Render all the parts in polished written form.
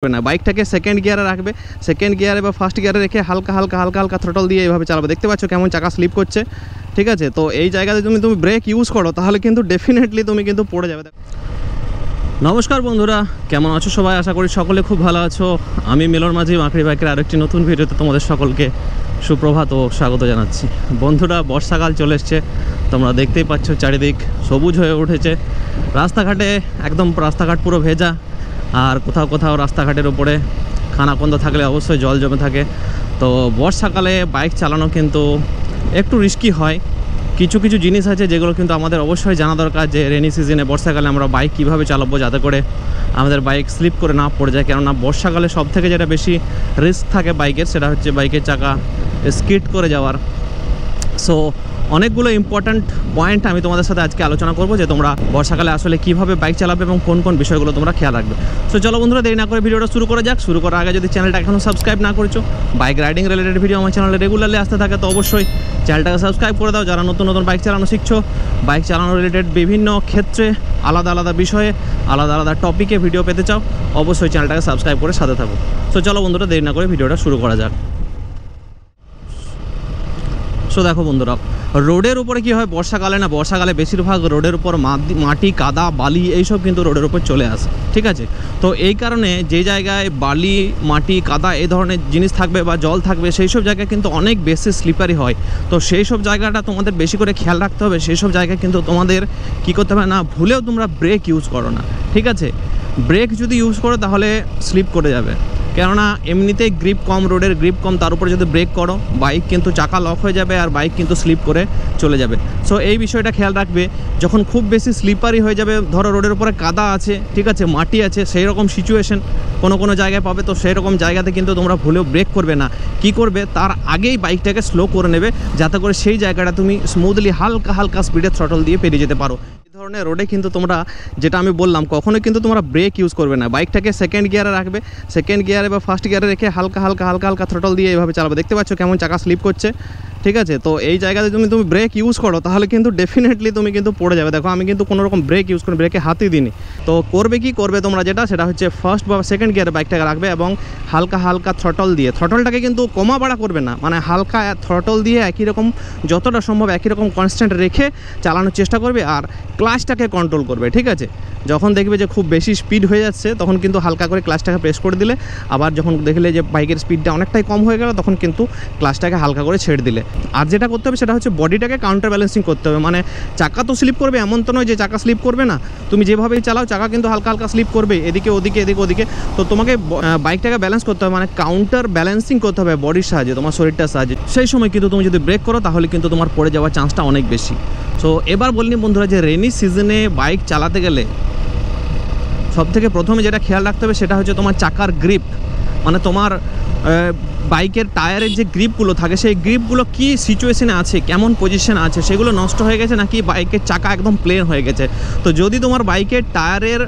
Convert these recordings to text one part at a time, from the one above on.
না বাইকটাকে সেকেন্ড গিয়ারে রাখবে, সেকেন্ড গিয়ারে বা ফার্স্ট গিয়ারে রেখে হালকা হালকা হালকা হালকা থ্রটল দিয়ে এইভাবে চালাবে। দেখতে পাচ্ছ কেমন চাকা স্লিপ করছে, ঠিক আছে। তো এই জায়গাতে তুমি ব্রেক ইউজ করো তাহলে কিন্তু ডেফিনেটলি তুমি কিন্তু পড়ে যাবে। নমস্কার বন্ধুরা, কেমন আছো সবাই? আশা করি সকলে খুব ভালো আছো। আমি মিলন মাঝি, মাকড়ি বাইকের আরেকটি নতুন ভিডিওতে তোমাদের সকলকে সুপ্রভাত ও স্বাগত জানাচ্ছি। বন্ধুরা, বর্ষাকাল চলে এসছে, তোমরা দেখতেই পাচ্ছ চারিদিক সবুজ হয়ে উঠেছে। রাস্তাঘাটে একদম রাস্তাঘাট পুরো ভেজা, আর কোথাও কোথাও রাস্তাঘাটের উপরে খানাখন্দ থাকলে অবশ্যই জল জমে থাকে। তো বর্ষাকালে বাইক চালানো কিন্তু একটু রিস্কি হয়। কিছু কিছু জিনিস আছে যেগুলো কিন্তু আমাদের অবশ্যই জানা দরকার, যে রেনি সিজনে বর্ষাকালে আমরা বাইক কীভাবে চালাবো যাতে করে আমাদের বাইক স্লিপ করে না পড়ে যায়। কেননা বর্ষাকালে সবথেকে যেটা বেশি রিস্ক থাকে বাইকের, সেটা হচ্ছে বাইকের চাকা স্কিড করে যাওয়ার। সো অনেকগুলো ইম্পর্ট্যান্ট পয়েন্ট আমি তোমাদের সাথে আজকে আলোচনা করবো, যে তোমরা বর্ষাকালে আসলে কীভাবে বাইক চালাবে এবং কোন কোন বিষয়গুলো তোমরা খেয়াল রাখবে। সো চলো বন্ধুরা, দেরি না করে ভিডিওটা শুরু করা যাক। শুরু করার আগে যদি চ্যানেলটা এখনও সাবস্ক্রাইব না করেছো, বাইক রাইডিং রিলেটেড ভিডিও আমার চ্যানেলে রেগুলারলি আসতে থাকে, তো অবশ্যই চ্যানেলটাকে সাবস্ক্রাইব করে দাও। যারা নতুন নতুন বাইক চালানো শিখছো, বাইক চালানো রিলেটেড বিভিন্ন ক্ষেত্রে আলাদা আলাদা বিষয়ে আলাদা আলাদা টপিকে ভিডিও পেতে চাও, অবশ্যই চ্যানেলটাকে সাবস্ক্রাইব করে সাথে থাকো। সো চলো বন্ধুরা, দেরি না করে ভিডিওটা শুরু করা যাক। সো দেখো বন্ধুরা, রোডের উপরে কী হয় বর্ষাকালে, না বর্ষাকালে বেশিরভাগ রোডের উপর মাটি, কাদা, বালি এইসব কিন্তু রোডের উপর চলে আসে, ঠিক আছে। তো এই কারণে যে জায়গায় বালি, মাটি, কাদা এই ধরনের জিনিস থাকবে বা জল থাকবে, সেই সব জায়গায় কিন্তু অনেক বেশি স্লিপারি হয়। তো সেই সব জায়গাটা তোমাদের বেশি করে খেয়াল রাখতে হবে। সেই সব জায়গায় কিন্তু তোমাদের কী করতে হবে, না ভুলেও তোমরা ব্রেক ইউজ করো না, ঠিক আছে। ব্রেক যদি ইউজ করো তাহলে স্লিপ করে যাবে, কেননা এমনিতেই গ্রিপ কম, রোডের গ্রিপ কম, তার উপরে যদি ব্রেক করো বাইক কিন্তু চাকা লক হয়ে যাবে আর বাইক কিন্তু স্লিপ করে চলে যাবে। সো এই বিষয়টা খেয়াল রাখবে। যখন খুব বেশি স্লিপারি হয়ে যাবে, ধরো রোডের উপরে কাদা আছে, ঠিক আছে, মাটি আছে, সেই রকম সিচুয়েশন কোনো জায়গায় পাবে, তো সেই রকম জায়গাতে কিন্তু তোমরা ভুলেও ব্রেক করবে না। কি করবে, তার আগেই বাইকটাকে স্লো করে নেবে, যাতে করে সেই জায়গাটা তুমি স্মুথলি হালকা হালকা স্পিডে থ্রটল দিয়ে পেরিয়ে যেতে পারো। এই ধরনের রোডে কিন্তু তোমরা, যেটা আমি বললাম, কখনোই কিন্তু তোমরা ব্রেক ইউজ করবে না। বাইকটাকে সেকেন্ড গিয়ারে রাখবে, সেকেন্ড গিয়ারে বা ফার্স্ট গিয়ারে রেখে হালকা হালকা হালকা হালকা থ্রটল দিয়ে এইভাবে চালাবে। দেখতে পাচ্ছ কেমন চাকা স্লিপ করছে, ঠিক আছে। তো এই জায়গাতে তুমি ব্রেক ইউজ করো তাহলে কিন্তু ডেফিনেটলি তুমি কিন্তু পড়ে যাবে। দেখো আমি কিন্তু কোনো রকম ব্রেক ইউজ করি, ব্রেকে হাতই দিইনি। তো করবে তোমরা সেটা হচ্ছে ফার্স্ট বা সেকেন্ড গিয়ারে বাইকটাকে রাখবে এবং হালকা হালকা থ্রটল দিয়ে, থ্রটলটাকে কিন্তু কমা বাড়া করবে না, মানে হালকা থ্রটল দিয়ে একই রকম, যতটা সম্ভব একই রকম কনস্ট্যান্ট রেখে চালানোর চেষ্টা করবে। আর ক্লাচটাকে কন্ট্রোল করবে, ঠিক আছে। যখন দেখবে যে খুব বেশি স্পিড হয়ে যাচ্ছে, তখন কিন্তু হালকা করে ক্লাচটাকে প্রেস করে দিলে, আবার যখন দেখলে যে বাইকের স্পিডটা অনেকটাই কম হয়ে গেল, তখন কিন্তু ক্লাচটাকে হালকা করে ছেড়ে দিলে। আর যেটা করতে হবে সেটা হচ্ছে বডিটাকে কাউন্টার ব্যালেন্সিং করতে হবে। মানে চাকা তো স্লিপ করবে, এমন তো নয় যে চাকা স্লিপ করবে না। তুমি যেভাবেই চালাও চাকা কিন্তু হালকা হালকা স্লিপ করবে, এদিকে ওদিকে এদিকে ওদিকে। তো তোমাকে বাইকটাকে ব্যালেন্স করতে হবে, মানে কাউন্টার ব্যালেন্সিং করতে হবে বডির সাহায্যে, তোমার শরীরটার সাহায্যে। সেই সময় কিন্তু তুমি যদি ব্রেক করো তাহলে কিন্তু তোমার পড়ে যাওয়ার চান্সটা অনেক বেশি। সো এবার বলিনি বন্ধুরা, যে রেনি সিজনে বাইক চালাতে গেলে সবথেকে প্রথমে যেটা খেয়াল রাখতে হবে সেটা হচ্ছে তোমার চাকার গ্রিপ। মানে তোমার বাইকের টায়ারের যে গ্রিপগুলো থাকে, সেই গ্রিপগুলো কী সিচুয়েশনে আছে, কেমন পজিশন আছে, সেগুলো নষ্ট হয়ে গেছে নাকি বাইকের চাকা একদম প্লেন হয়ে গেছে। তো যদি তোমার বাইকের টায়ারের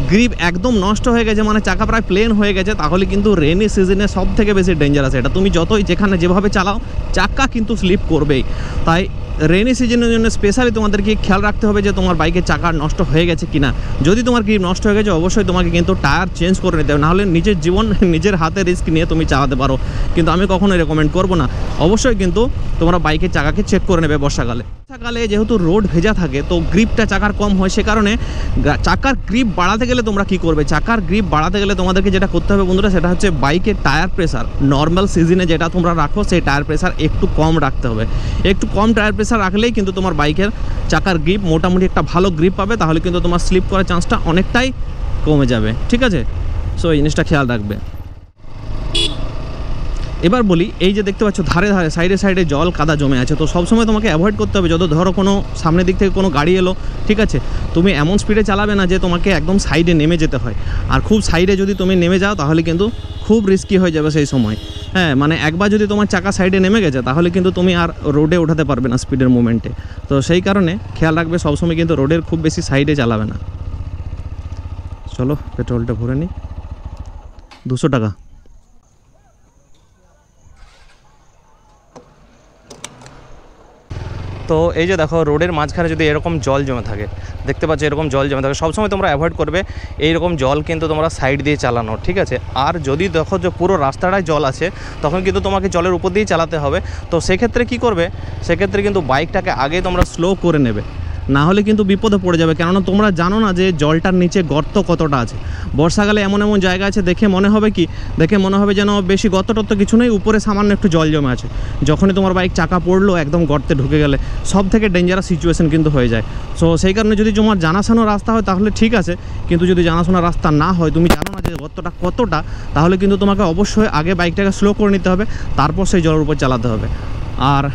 গ্রিপ একদম নষ্ট হয়ে গেছে, মানে চাকা প্রায় প্লেন হয়ে গেছে, তাহলে কিন্তু রেনি সিজনে সব থেকে বেশি ডেঞ্জারাস এটা। তুমি যতই যেখানে যেভাবে চালাও, চাকা কিন্তু স্লিপ করবেই। তাই রেনি সিজনের জন্য স্পেশালি তোমাদেরকে খেয়াল রাখতে হবে যে তোমার বাইকের চাকা নষ্ট হয়ে গেছে কিনা। যদি তোমার গ্রিপ নষ্ট হয়ে গেছে, অবশ্যই তোমাকে কিন্তু টায়ার চেঞ্জ করে নিতে হবে, নাহলে নিজের জীবন নিজের হাতে রিস্ক নিয়ে তুমি চালাতে পারো। কিন্তু আমি কখনোই রেকমেন্ড করবো না। অবশ্যই কিন্তু তোমরা বাইকের চাকাকে চেক করে নেবে বর্ষাকালে। বর্ষাকালে যেহেতু রোড ভেজা থাকে, তো গ্রিপটা চাকার কম হয়, সে কারণে চাকার গ্রিপ বাড়াতে গেলে তোমরা কি করবে, চাকার গ্রিপ বাড়াতে গেলে তোমাদেরকে যেটা করতে হবে বন্ধুরা, সেটা হচ্ছে বাইকের টায়ার প্রেসার নর্মাল সিজনে যেটা তোমরা রাখো, সেই টায়ার প্রেসার একটু কম রাখতে হবে। একটু কম টায়ার প্রেসার রাখলেই কিন্তু তোমার বাইকের চাকার গ্রিপ মোটামুটি একটা ভালো গ্রিপ পাবে, তাহলে কিন্তু তোমার স্লিপ করার চান্সটা অনেকটাই কমে যাবে, ঠিক আছে। সো এই জিনিসটা খেয়াল রাখবে। এবার বলি, এই যে দেখতে পাচ্ছ ধারে ধারে সাইডে সাইডে জল কাদা জমে আছে, তো সবসময় তোমাকে অ্যাভয়েড করতে হবে। যত ধরো কোনো সামনের দিক থেকে কোনো গাড়ি এলো, ঠিক আছে, তুমি এমন স্পিডে চালাবে না যে তোমাকে একদম সাইডে নেমে যেতে হয়। আর খুব সাইডে যদি তুমি নেমে যাও তাহলে কিন্তু খুব রিস্কি হয়ে যাবে সেই সময়। হ্যাঁ, মানে একবার যদি তোমার চাকা সাইডে নেমে গেছে, তাহলে কিন্তু তুমি আর রোডে ওঠাতে পারবে না স্পিডের মুভমেন্টে। তো সেই কারণে খেয়াল রাখবে, সবসময় কিন্তু রোডের খুব বেশি সাইডে চালাবে না। চলো পেট্রোলটা ভরে নিই, 200 টাকা। তো এই যে দেখো রোডের মাঝখানে যদি এরকম জল জমে থাকে, দেখতে পাচ্ছ এরকম জল জমে থাকে, সবসময় তোমরা অ্যাভয়েড করবে এইরকম জল কিন্তু তোমরা সাইড দিয়ে চালানো, ঠিক আছে। আর যদি দেখো যে পুরো রাস্তাটায় জল আছে তখন কিন্তু তোমাকে জলের উপর দিয়েই চালাতে হবে। তো সেক্ষেত্রে কি করবে, সেক্ষেত্রে কিন্তু বাইকটাকে আগে তোমরা স্লো করে নেবে, না হলে কিন্তু বিপদে পড়ে যাবে। কেননা তোমরা জানো না যে জলটার নিচে গর্ত কতটা আছে। বর্ষাকালে এমন এমন জায়গা আছে দেখে মনে হবে কি, দেখে মনে হবে যেন বেশি গর্ত টর্ত কিছু নেই, উপরে সামান্য একটু জল জমে আছে। যখনই তোমার বাইক চাকা পড়লো একদম গর্তে ঢুকে গেলে সব থেকে ডেঞ্জারাস সিচুয়েশন কিন্তু হয়ে যায়। সো সেই কারণে যদি তোমার জানাশোনা রাস্তা হয় তাহলে ঠিক আছে, কিন্তু যদি জানাশোনা রাস্তা না হয়, তুমি জানো না যে গর্তটা কতটা, তাহলে কিন্তু তোমাকে অবশ্যই আগে বাইকটাকে স্লো করে নিতে হবে, তারপর সেই জলের উপর চালাতে হবে। আর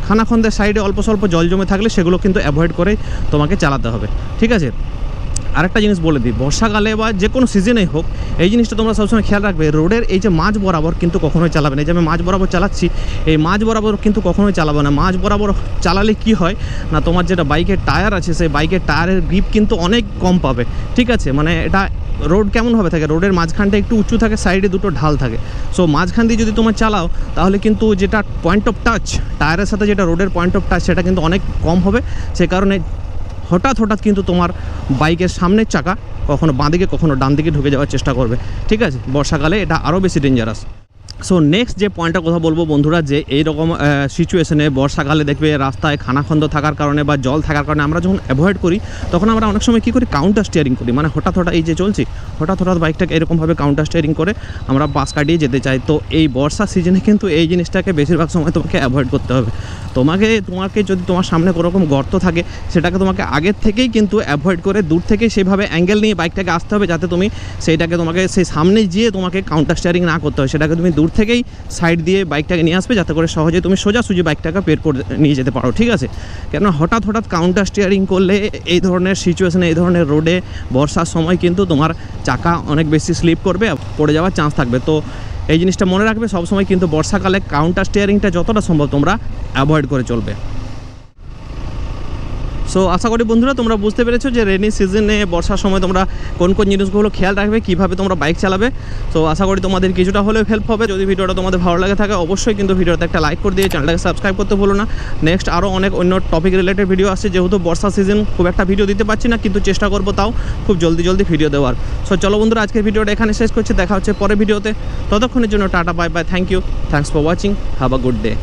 খানাখন্দের সাইডে অল্প স্বল্প জল জমে থাকলে সেগুলো কিন্তু অ্যাভয়েড করেই তোমাকে চালাতে হবে, ঠিক আছে। আরেকটা জিনিস বলে দিই, বর্ষাকালে বা যে কোনো সিজনেই হোক এই জিনিসটা তোমরা সবসময় খেয়াল রাখবে, রোডের এই যে মাঝ বরাবর কিন্তু কখনোই চালাবে না। এই যে আমি মাঝ বরাবর চালাচ্ছি, এই মাঝ বরাবর কিন্তু কখনোই চালাবে না। মাঝ বরাবর চালালে কি হয় না, তোমার যেটা বাইকের টায়ার আছে সেই বাইকের টায়ারের গ্রিপ কিন্তু অনেক কম পাবে, ঠিক আছে। মানে এটা রোড কেমনভাবে থাকে, রোডের মাঝখানটা একটু উঁচু থাকে, সাইডে দুটো ঢাল থাকে। সো মাঝখান দিয়ে যদি তোমার চালাও তাহলে কিন্তু যেটা পয়েন্ট অফ টাচ টায়ারের সাথে যেটা রোডের পয়েন্ট অফ টাচ সেটা কিন্তু অনেক কম হবে। সে কারণে হঠাৎ কিন্তু তোমার বাইকের সামনের চাকা কখনো বাঁদিকে কখনো ডান দিকে ঢুকে যাওয়ার চেষ্টা করবে, ঠিক আছে। বর্ষাকালে এটা আরও বেশি ডেঞ্জারাস। সো নেক্সট যে পয়েন্টটা কথা বলবো বন্ধুরা, যে এইরকম সিচুয়েশনে বর্ষাকালে দেখবে রাস্তায় খানাখন্দ থাকার কারণে বা জল থাকার কারণে আমরা যখন অ্যাভয়েড করি তখন আমরা অনেক সময় কী করি, কাউন্টার স্টিয়ারিং করি। মানে হঠাৎ এই যে চলছি হঠাৎ বাইকটাকে এরকমভাবে কাউন্টার স্টিয়ারিং করে আমরা পাশ কাটিয়ে যেতে চাই। তো এই বর্ষা সিজনে কিন্তু এই জিনিসটাকে বেশিরভাগ সময় তোমাকে অ্যাভয়েড করতে হবে। তোমাকে যদি তোমার সামনে কোনোরকম গর্ত থাকে সেটাকে তোমাকে আগের থেকেই কিন্তু অ্যাভয়েড করে দূর থেকেই সেভাবে অ্যাঙ্গেল নিয়ে বাইকটাকে আসতে হবে, যাতে তুমি সেইটাকে তোমাকে সেই সামনে গিয়ে তোমাকে কাউন্টার স্টিয়ারিং না করতে হয়। সেটাকে তুমি দূর থেকেই সাইড দিয়ে বাইকটাকে নিয়ে আসবে, যাতে করে সহজে তুমি সোজাসুজি বাইকটাকে বের করে নিয়ে যেতে পারো, ঠিক আছে। কেননা হঠাৎ কাউন্টার স্টিয়ারিং করলে এই ধরনের সিচুয়েশনে, এই ধরনের রোডে বর্ষার সময় কিন্তু তোমার চাকা অনেক বেশি স্লিপ করবে, পড়ে যাওয়ার চান্স থাকবে। তো এই জিনিসটা মনে রাখবে সবসময়, কিন্তু বর্ষাকালে কাউন্টার স্টিয়ারিংটা যতটা সম্ভব তোমরা অ্যাভয়েড করে চলবে। সো আশা করি বন্ধুরা তোমরা বুঝতে পেরেছো যে রেনি সিজনে বর্ষার সময় তোমরা কোন কোন জিনিসগুলো খেয়াল রাখবে, কীভাবে তোমরা বাইক চালাবে। সো আশা করি তোমাদের কিছুটা হলেও হেল্প হবে। যদি ভিডিওটা তোমাদের ভালো লাগে থাকে অবশ্যই কিন্তু ভিডিওতে একটা লাইক করে দিয়ে চ্যানেলটাকে সাবস্ক্রাইব করতে ভুলো না। নেক্সট আরও অনেক অন্য টপিক রিলেটেড ভিডিও আসছে, যেহেতু বর্ষা সিজন খুব একটা ভিডিও দিতে পারছি না, কিন্তু চেষ্টা করবো তাও খুব জলদি ভিডিও দেওয়ার। সো চলো বন্ধুরা আজকের ভিডিওটা এখানে শেষ করছি, দেখা হচ্ছে পরের ভিডিওতে। ততক্ষণের জন্য tata, bye bye, thank you, thanks for watching, have a good day.